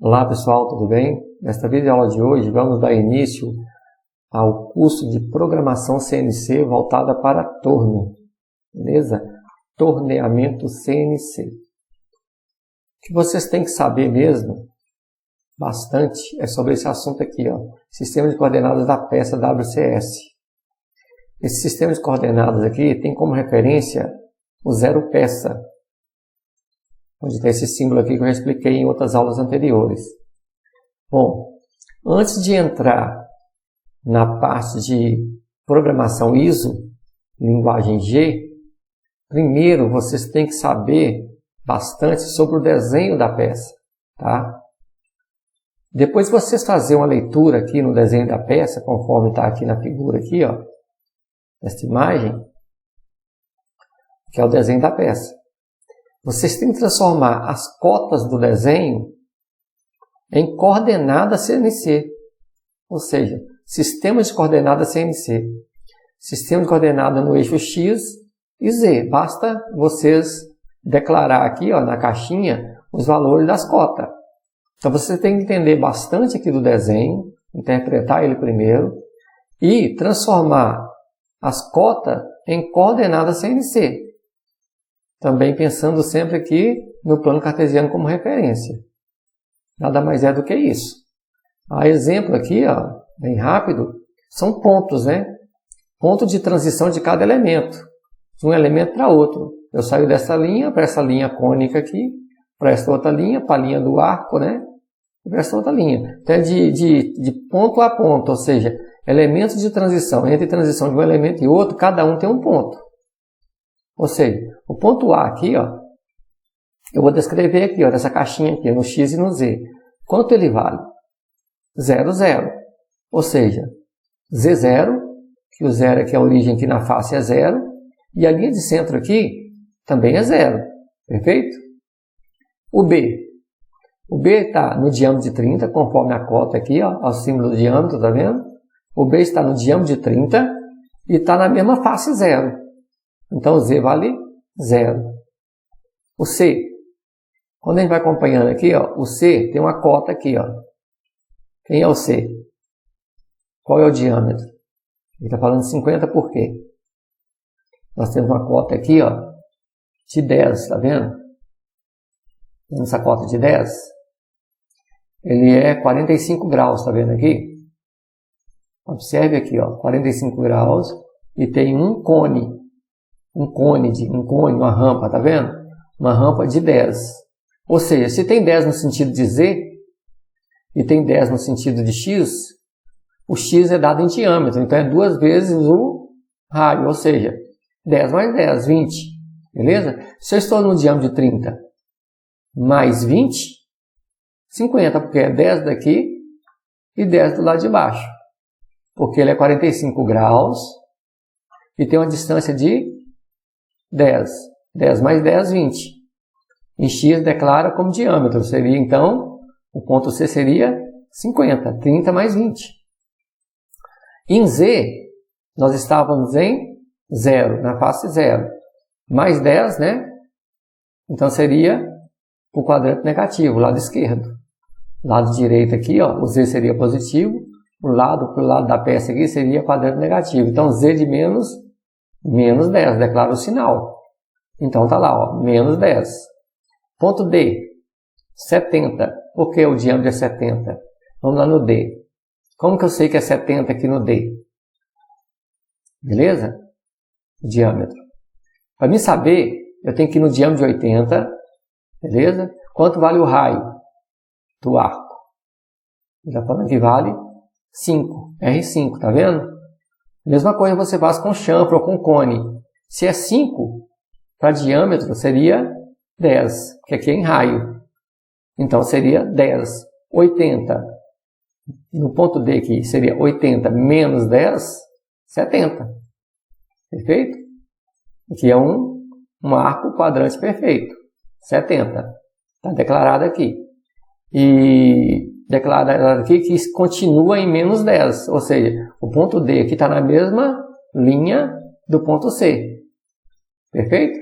Olá pessoal, tudo bem? Nesta videoaula de hoje vamos dar início ao curso de Programação CNC voltada para torno, beleza? Torneamento CNC. O que vocês têm que saber mesmo, bastante, é sobre esse assunto aqui, ó, Sistema de Coordenadas da peça WCS. Esse sistema de coordenadas aqui tem como referência o zero peça, onde tem esse símbolo aqui que eu já expliquei em outras aulas anteriores. Bom, antes de entrar na parte de programação ISO, linguagem G, primeiro vocês têm que saber bastante sobre o desenho da peça, tá? Depois de vocês fazerem uma leitura aqui no desenho da peça, conforme está aqui na figura aqui, ó, nesta imagem, que é o desenho da peça. Vocês têm que transformar as cotas do desenho em coordenadas CNC, ou seja, sistema de coordenadas CNC. Sistema de coordenada no eixo X e Z. Basta vocês declarar aqui, ó, na caixinha os valores das cotas. Então você tem que entender bastante aqui do desenho, interpretar ele primeiro e transformar as cotas em coordenadas CNC. Também pensando sempre aqui no plano cartesiano como referência. Nada mais é do que isso. A exemplo aqui, ó, bem rápido, são pontos, né? Ponto de transição de cada elemento. De um elemento para outro. Eu saio dessa linha para essa linha cônica aqui, para esta outra linha, para a linha do arco, né? E para esta outra linha. Então é de ponto a ponto, ou seja, elementos de transição. Entre transição de um elemento e outro, cada um tem um ponto. Ou seja, o ponto A aqui, ó, eu vou descrever aqui, ó, dessa caixinha aqui, no X e no Z. Quanto ele vale? 0, 0. Ou seja, Z0, que o 0 aqui, a origem aqui na face é 0, e a linha de centro aqui também é 0. Perfeito? O B. O B está no diâmetro de 30, conforme a cota aqui, ó, o símbolo do diâmetro, tá vendo? O B está no diâmetro de 30 e está na mesma face 0. Então, o Z vale 0. O C, quando a gente vai acompanhando aqui, ó, o C tem uma cota aqui, ó. Quem é o C? Qual é o diâmetro? Ele está falando 50 por quê? Nós temos uma cota aqui, ó, de 10, tá vendo? Temos essa cota de 10. Ele é 45 graus, tá vendo aqui? Observe aqui, ó, 45 graus e tem um cone. Uma rampa, tá vendo? Uma rampa de 10. Ou seja, se tem 10 no sentido de Z e tem 10 no sentido de X, o X é dado em diâmetro, então é 2 vezes o raio, ou seja, 10 mais 10, 20. Beleza? Se eu estou no diâmetro de 30 mais 20, 50, porque é 10 daqui e 10 do lado de baixo. Porque ele é 45 graus e tem uma distância de 10. 10 mais 10, 20. Em X declara como diâmetro. Seria, então, o ponto C seria 50. 30 mais 20. Em Z, nós estávamos em 0, na face 0. Mais 10, né? Então, seria o quadrante negativo, o lado esquerdo. Lado direito aqui, ó, o Z seria positivo. Pro lado da peça aqui seria quadrante negativo. Então, Z de menos 10, declara o sinal. Então tá lá, ó, menos 10. Ponto D, 70. Por que o diâmetro é 70? Vamos lá no D. Como que eu sei que é 70 aqui no D? Beleza? O diâmetro. Para mim saber, eu tenho que ir no diâmetro de 80. Beleza? Quanto vale o raio do arco? Ele está falando que vale 5. R5, tá vendo? Mesma coisa você faz com chanfro ou com cone. Se é 5, para diâmetro seria 10, que aqui é em raio. Então seria 10. 80. No ponto D aqui seria 80 menos 10, 70. Perfeito? Aqui é um arco quadrante perfeito. 70. Está declarado aqui. E declarado aqui que continua em menos 10. Ou seja, o ponto D aqui está na mesma linha do ponto C. Perfeito?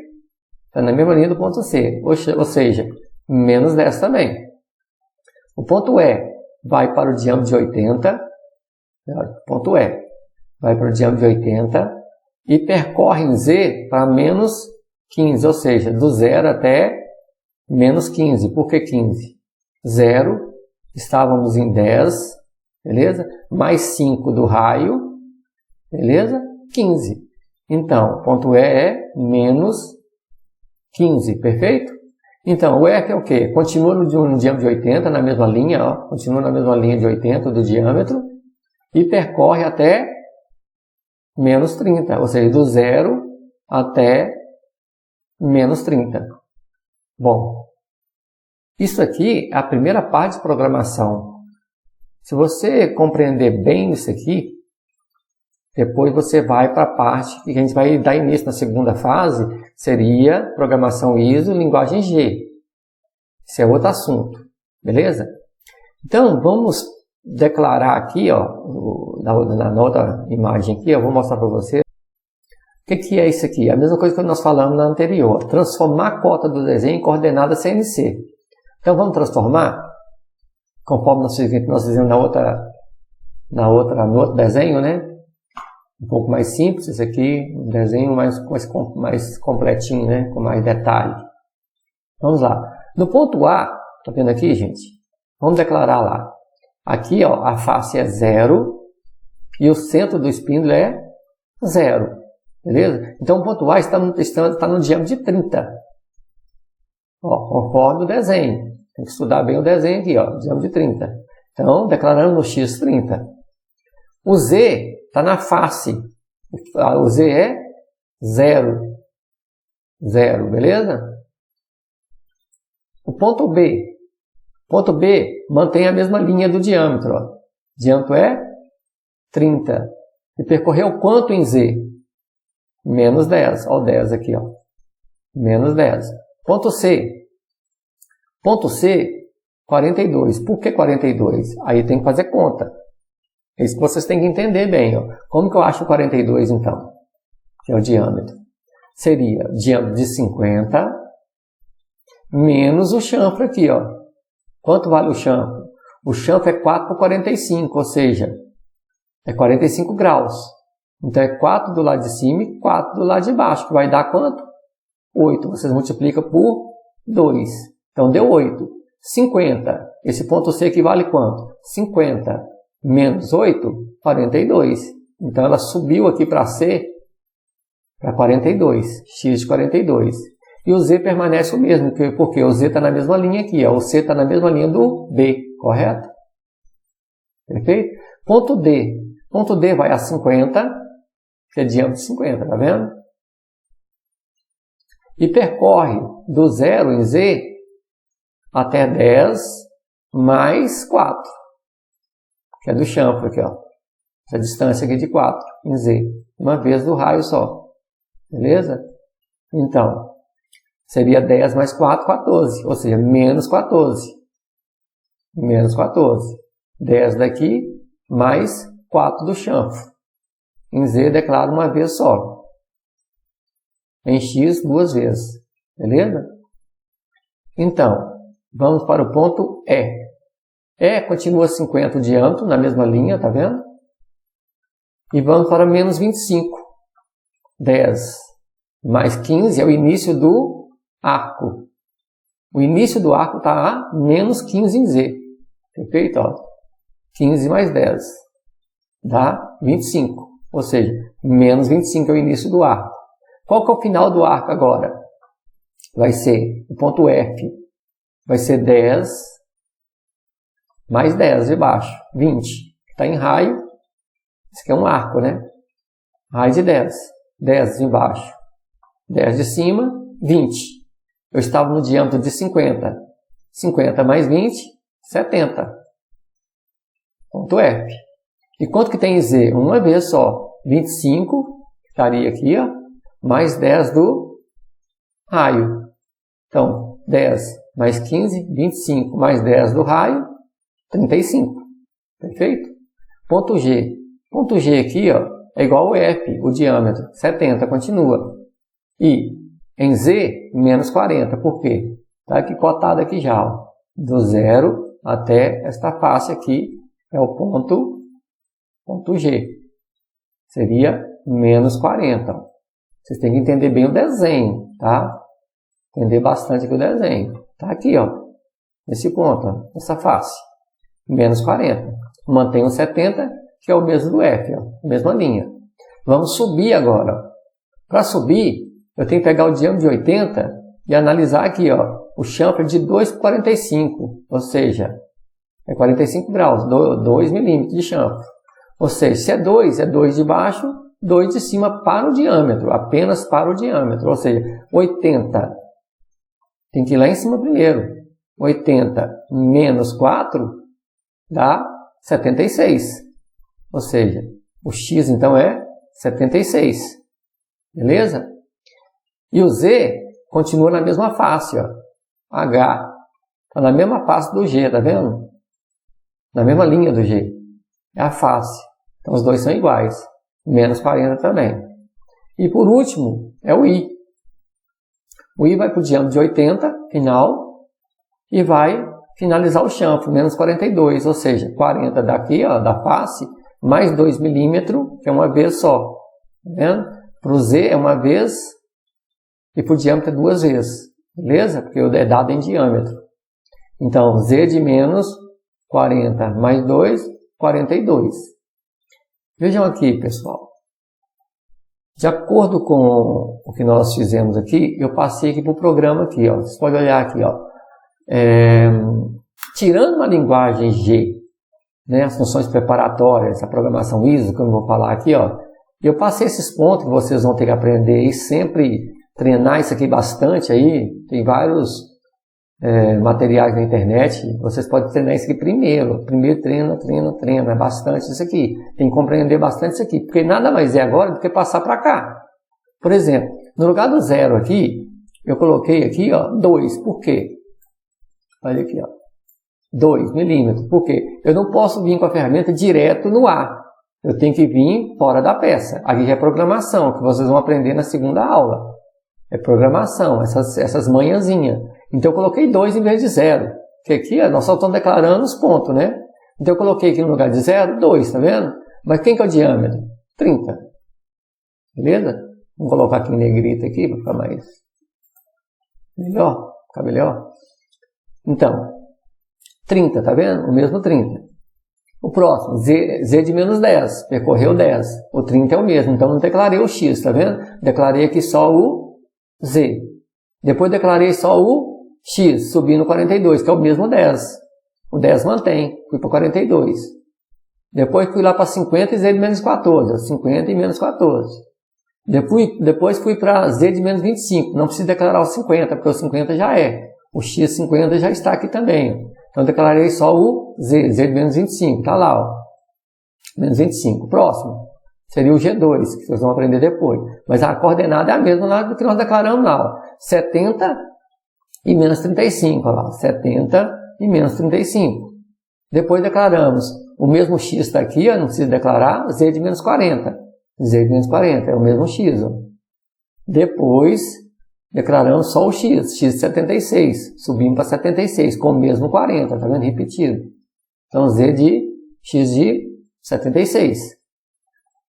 Está na mesma linha do ponto C. Ou seja, menos 10 também. O ponto E vai para o diâmetro de 80. Ponto E vai para o diâmetro de 80 e percorre em Z para menos 15, ou seja, do 0 até menos 15. Por que 15? 0, estávamos em 10, beleza? Mais 5 do raio, beleza? 15. Então, ponto E é menos 15, perfeito? Então, o F é o quê? Continua no diâmetro de 80, na mesma linha, ó, continua na mesma linha de 80 do diâmetro e percorre até menos 30, ou seja, do 0 até menos 30. Bom, isso aqui é a primeira parte de programação. Se você compreender bem isso aqui, depois você vai para a parte que a gente vai dar início na segunda fase, seria programação ISO, linguagem G. Esse é outro assunto, beleza? Então, vamos declarar aqui, ó, na outra imagem aqui, eu vou mostrar para você. O que é isso aqui? A mesma coisa que nós falamos na anterior. Transformar a cota do desenho em coordenada CNC. Então, vamos transformar, conforme nós fizemos no outro desenho, né? Um pouco mais simples, esse aqui, um desenho mais completinho, né? Com mais detalhe. Vamos lá. No ponto A, tá vendo aqui, gente? Vamos declarar lá. Aqui, ó, a face é 0 e o centro do espíndulo é 0. Beleza? Então, o ponto A está no diâmetro de 30. Ó, conforme o desenho. Tem que estudar bem o desenho aqui, ó, diâmetro de 30. Então, declarando no X 30. O Z está na face. O Z é 0. 0, beleza? O ponto B. Ponto B mantém a mesma linha do diâmetro. Ó. O diâmetro é 30. E percorreu quanto em Z? Menos 10. Olha o 10 aqui. Ó. Menos 10. Ponto C. Ponto C, 42. Por que 42? Aí tem que fazer conta. É isso que vocês têm que entender bem. Ó. Como que eu acho 42, então? Que é o diâmetro. Seria o diâmetro de 50 menos o chanfro aqui. Ó. Quanto vale o chanfro? O chanfro é 4 por 45, ou seja, é 45 graus. Então, é 4 do lado de cima e 4 do lado de baixo, que vai dar quanto? 8. Vocês multiplicam por 2. Então, deu 8. 50. Esse ponto C equivale quanto? 50 menos 8, 42. Então, ela subiu aqui para C, para 42. X de 42. E o Z permanece o mesmo, porque o Z está na mesma linha aqui. Ó. O C está na mesma linha do B, correto? Perfeito? Ponto D. Ponto D vai a 50, que é diâmetro de 50, tá vendo? E percorre do 0 em Z até 10 mais 4, que é do chanfro aqui, ó. Essa distância aqui de 4 em Z, uma vez do raio só. Beleza? Então, seria 10 mais 4, 14, ou seja, menos 14. Menos 14. 10 daqui, mais 4 do chanfro. Em Z, declaro uma vez só. Em X, 2 vezes. Beleza? Então, vamos para o ponto E. E continua 50 o diâmetro, na mesma linha, tá vendo? E vamos para menos 25. 10 mais 15 é o início do arco. O início do arco está a menos 15 em Z. Perfeito? Ó. 15 mais 10 dá 25. Ou seja, menos 25 é o início do arco. Qual que é o final do arco agora? Vai ser o ponto F. Vai ser 10 mais 10 de baixo. 20. Está em raio. Isso aqui é um arco, né? Raio de 10. 10 de baixo. 10 de cima, 20. Eu estava no diâmetro de 50. 50 mais 20, 70. Ponto F. E quanto que tem em Z? Uma vez só. 25, estaria aqui, ó, mais 10 do raio. Então, 10 mais 15, 25 mais 10 do raio, 35. Perfeito? Ponto G. Ponto G aqui, ó, é igual ao F, o diâmetro. 70, continua. E em Z, menos 40. Por quê? Está aqui cotado aqui já. Ó. Do 0 até esta face aqui, é o ponto G. Seria menos 40. Vocês têm que entender bem o desenho, tá? Entender bastante aqui o desenho. Tá aqui, ó, nesse ponto, ó, essa face. Menos 40. Mantém o 70, que é o mesmo do F, ó, mesma linha. Vamos subir agora. Para subir, eu tenho que pegar o diâmetro de 80 e analisar aqui, ó, o chanfre de 2 por 45, ou seja, é 45 graus, 2 milímetros de chanfre. Ou seja, se é 2 de baixo, 2 de cima para o diâmetro, apenas para o diâmetro. Ou seja, 80, tem que ir lá em cima primeiro. 80 menos 4 dá 76. Ou seja, o x então é 76. Beleza? E o z continua na mesma face, ó. H está na mesma face do G, tá vendo? Na mesma linha do G. É a face. Então os dois são iguais. Menos 40 também. E por último, é o I. O I vai para o diâmetro de 80, final, e vai finalizar o chanfre, menos 42. Ou seja, 40 daqui, ó, da face, mais 2 milímetros, que é uma vez só. Tá vendo? Para o Z é uma vez, e para o diâmetro é 2 vezes. Beleza? Porque é dado em diâmetro. Então, Z de menos 40 mais 2, 42. Vejam aqui, pessoal. De acordo com o que nós fizemos aqui, eu passei aqui para o programa aqui, ó. Você pode olhar aqui, ó. Tirando uma linguagem G, né, as funções preparatórias, a programação ISO, que eu não vou falar aqui, ó. Eu passei esses pontos que vocês vão ter que aprender e sempre treinar isso aqui bastante aí. Tem vários materiais na internet. Vocês podem treinar isso aqui primeiro. Primeiro treina. É bastante isso aqui. Tem que compreender bastante isso aqui. Porque nada mais é agora do que passar para cá. Por exemplo, no lugar do 0 aqui, eu coloquei aqui, ó, 2. Por quê? Olha aqui, ó. 2 milímetros. Por quê? Eu não posso vir com a ferramenta direto no A. Eu tenho que vir fora da peça. Aqui já é programação, que vocês vão aprender na segunda aula. É programação, essas manhãzinhas. Então eu coloquei 2 em vez de 0. Porque aqui nós só estamos declarando os pontos, né? Então eu coloquei aqui no lugar de 0, 2, tá vendo? Mas quem que é o diâmetro? 30. Beleza? Vamos colocar aqui em negrito aqui para ficar mais melhor. Ficar melhor. Então, 30, tá vendo? O mesmo 30. O próximo, Z de menos 10. Percorreu 10. O 30 é o mesmo. Então não declarei o X, tá vendo? Declarei aqui só o Z. Depois declarei só o X, subindo 42, que é o mesmo 10. O 10 mantém, fui para 42. Depois fui lá para 50 e Z de menos 14. 50 e menos 14. Depois fui para Z de menos 25. Não preciso declarar o 50, porque o 50 já é. O X50 já está aqui também. Então declarei só o Z de menos 25. Está lá, ó. Menos 25. Próximo seria o G2, que vocês vão aprender depois. Mas a coordenada é a mesma lá do que nós declaramos lá, ó. 70 e menos 35, ó lá. 70 e menos 35. Depois declaramos o mesmo X está aqui, ó, não precisa declarar, Z de menos 40. Z de menos 40, é o mesmo X, ó. Depois declaramos só o X de 76. Subimos para 76, com o mesmo 40, tá vendo? Repetido. Então Z de X de 76.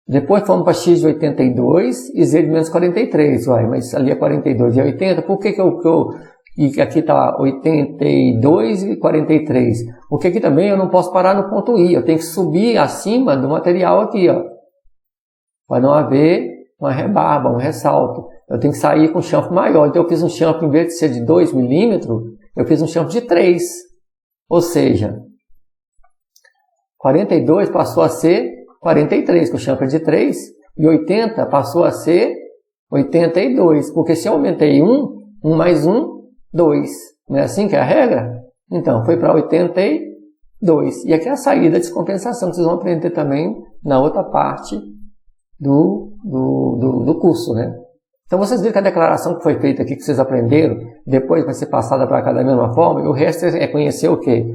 Depois fomos para X de 82 e Z de menos 43. Uai, mas ali é 42 e 80. Por que e aqui está 82 e 43? Porque aqui também eu não posso parar no ponto I. Eu tenho que subir acima do material aqui, ó. Para não haver uma rebarba, um ressalto. Eu tenho que sair com um chanfre maior. Então eu fiz um chanfre, em vez de ser de 2 milímetros, eu fiz um chanfre de 3. Ou seja, 42 passou a ser 43, que o chanfre é de 3, e 80 passou a ser 82, porque se eu aumentei 1 mais 1, 2. Não é assim que é a regra? Então, foi para 82. E aqui é a saída, a descompensação, que vocês vão aprender também na outra parte do curso, né? Então, vocês viram que a declaração que foi feita aqui, que vocês aprenderam, depois vai ser passada para cá da mesma forma, e o resto é conhecer o quê?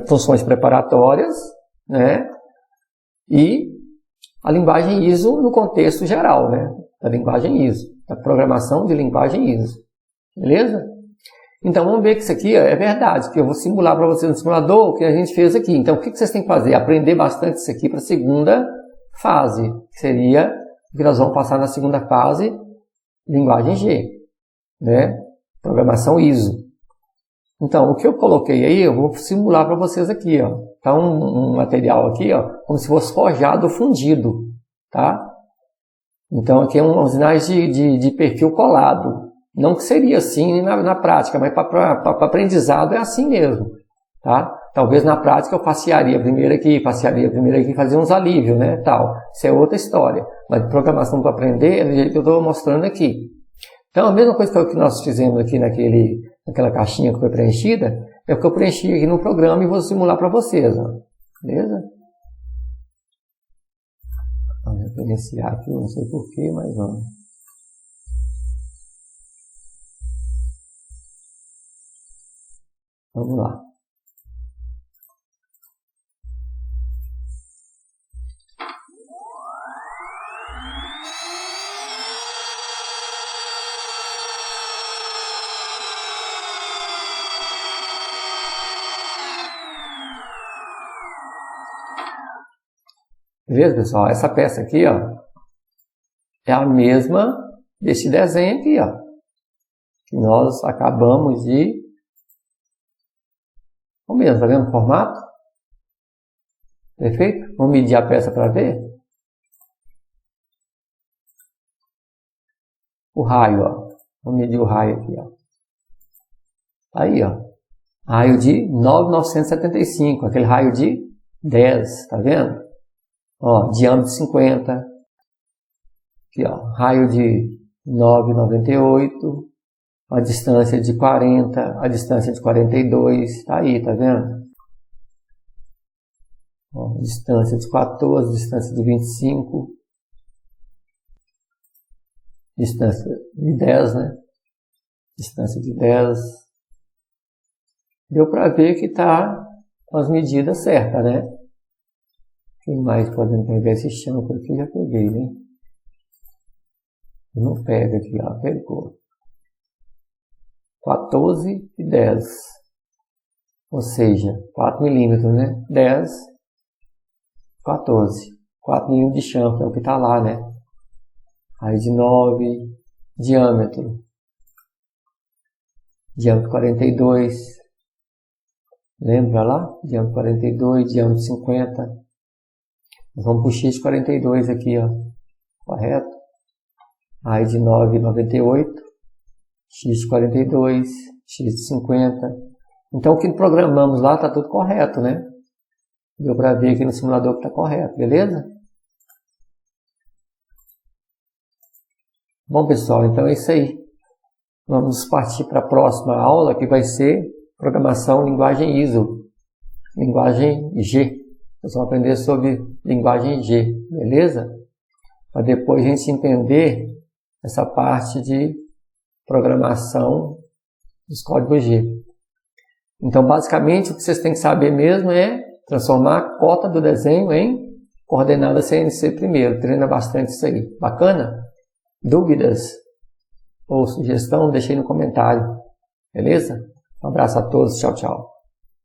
Funções preparatórias, né? E a linguagem ISO no contexto geral, né? A linguagem ISO, a programação de linguagem ISO. Beleza? Então vamos ver que isso aqui é verdade, que eu vou simular para vocês no simulador o que a gente fez aqui. Então o que vocês têm que fazer? Aprender bastante isso aqui para a segunda fase, que seria o que nós vamos passar na segunda fase, linguagem G, né? Programação ISO. Então o que eu coloquei aí, eu vou simular para vocês aqui, ó. Tá um material aqui, ó, como se fosse forjado ou fundido, tá? Então aqui é uns sinais de perfil colado. Não que seria assim na prática, mas para aprendizado é assim mesmo, tá? Talvez na prática eu passearia primeiro aqui, fazer uns alívios, né, tal. Isso é outra história. Mas programação para aprender é do jeito que eu estou mostrando aqui. Então a mesma coisa que nós fizemos aqui naquela caixinha que foi preenchida, é o que eu preenchi aqui no programa e vou simular para vocês, ó. Beleza? Vou referenciar aqui, não sei porquê, mas vamos. Vamos lá. Beleza, pessoal? Essa peça aqui, ó, é a mesma desse desenho aqui, ó, que nós acabamos de... O mesmo, tá vendo o formato? Perfeito? Vamos medir a peça para ver? O raio, ó. Vamos medir o raio aqui, ó. Aí, ó. Raio de 9.975, aquele raio de 10, tá vendo? Ó, diâmetro de 50. Aqui, ó, raio de 9,98. A distância de 40, a distância de 42, tá aí, tá vendo? Ó, distância de 14, distância de 25, distância de 10, né? Distância de 10. Deu para ver que tá com as medidas certas, né? Quem mais pode pegar esse chão? Porque eu já peguei, né? Não pega aqui, ó, pegou. 14 e 10, ou seja, 4 milímetros, né? 10, 14, 4 milímetros de chanfre, é o que está lá, né? Aí de 9, diâmetro 42, lembra lá? Diâmetro 42, diâmetro 50, nós vamos para o X de 42 aqui, ó, correto? Aí de 9,98, X de 42, X de 50. Então o que programamos lá está tudo correto, né? Deu para ver aqui no simulador que está correto, beleza? Bom, pessoal, então é isso aí. Vamos partir para a próxima aula, que vai ser programação linguagem ISO, linguagem G. Nós vamos aprender sobre linguagem G, beleza? Para depois a gente entender essa parte de programação dos códigos G. Então, basicamente, o que vocês têm que saber mesmo é transformar a cota do desenho em coordenada CNC primeiro. Treina bastante isso aí. Bacana? Dúvidas ou sugestão, deixem no comentário. Beleza? Um abraço a todos. Tchau, tchau.